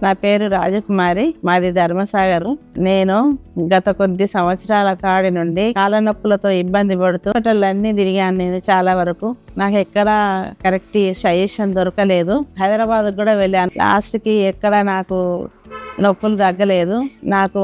నా పేరు రాజకుమారి, మాది ధర్మసాగర్. నేను గత కొద్ది సంవత్సరాల కాడి నుండి కాళ్ళ నొప్పులతో ఇబ్బంది పడుతూ హాస్పిటల్లన్నీ తిరిగాను. నేను చాలా వరకు నాకు ఎక్కడ కరెక్ట్ సజెషన్ దొరకలేదు. హైదరాబాద్ కూడా వెళ్ళాను. లాస్ట్ కి ఎక్కడ నాకు నొప్పులు తగ్గలేదు. నాకు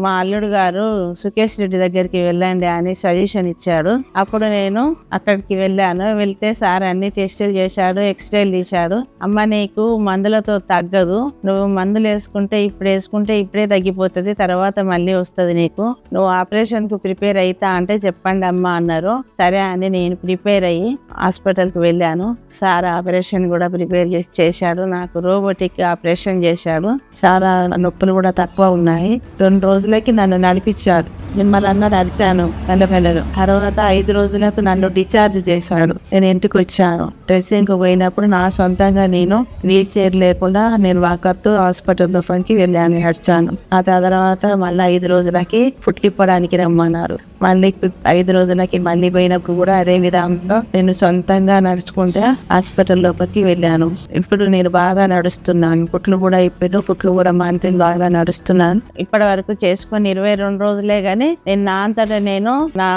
మా అల్లుడు గారు సుకేష్ రెడ్డి దగ్గరికి వెళ్ళండి అని సజెషన్ ఇచ్చాడు. అప్పుడు నేను అక్కడికి వెళ్ళాను. వెళ్తే సార్ అన్ని టెస్టులు చేశాడు, ఎక్స్రేలు తీశాడు. అమ్మ, నీకు మందులతో తగ్గదు, నువ్వు మందులు వేసుకుంటే ఇప్పుడే తగ్గిపోతుంది, తర్వాత మళ్ళీ వస్తుంది నీకు, నువ్వు ఆపరేషన్ కు ప్రిపేర్ అవుతా అంటే చెప్పండి అమ్మ అన్నారు. సరే అని నేను ప్రిపేర్ అయ్యి హాస్పిటల్కి వెళ్ళాను. సార్ ఆపరేషన్ కూడా ప్రిపేర్ చేశాడు. నాకు రోబోటిక్ ఆపరేషన్ చేశాడు. చాలా నొప్పులు కూడా తక్కువ ఉన్నాయి. 2 రోజులకి నన్ను నడిపించారు. మిమ్మల్ని నడిచాను మెల్లమెల్లగా. తర్వాత 5 రోజులకు నన్ను డిశ్చార్జ్ చేశాడు. నేను ఇంటికి వచ్చాను. డ్రెస్సింగ్ పోయినప్పుడు నా సొంతంగా నేను వీల్ చైర్ లేకుండా నేను వాకప్ తో హాస్పిటల్ లోకి వెళ్ళాను, నడిచాను. ఆ తర్వాత మళ్ళీ 5 రోజులకి ఫుడ్ తిప్పడానికి రమ్మన్నారు. మళ్ళీ 5 రోజులకి మళ్ళీ పోయినప్పుడు కూడా అదే విధంగా నేను సొంతంగా నడుచుకుంటే హాస్పిటల్ లోపలికి వెళ్ళాను. ఇప్పుడు నేను బాగా నడుస్తున్నాను. ఫుట్లు కూడా మాంటిని బాగా నడుస్తున్నాను. ఇప్పటి వరకు చేసుకుని 22 రోజులే గాని నేను నా అంతటా నేను నా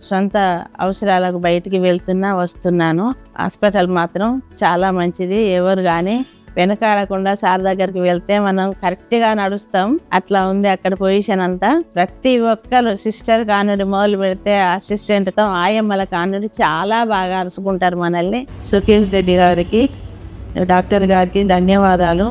సొంత అవసరాలకు బయటికి వస్తున్నాను. హాస్పిటల్ మాత్రం చాలా మంచిది. ఎవరు గాని వెనకాడకుండా సార్ దగ్గరికి వెళ్తే మనం కరెక్ట్ గా నడుస్తాం. అట్లా ఉంది అక్కడ పొజిషన్ అంతా. ప్రతి ఒక్కరు సిస్టర్ కానుడి మొదలు పెడితే అసిస్టెంట్ తో ఆయమ్మల కానుడి చాలా బాగా అరుచుకుంటారు మనల్ని. సుకేష్ రెడ్డి గారికి, డాక్టర్ గారికి ధన్యవాదాలు.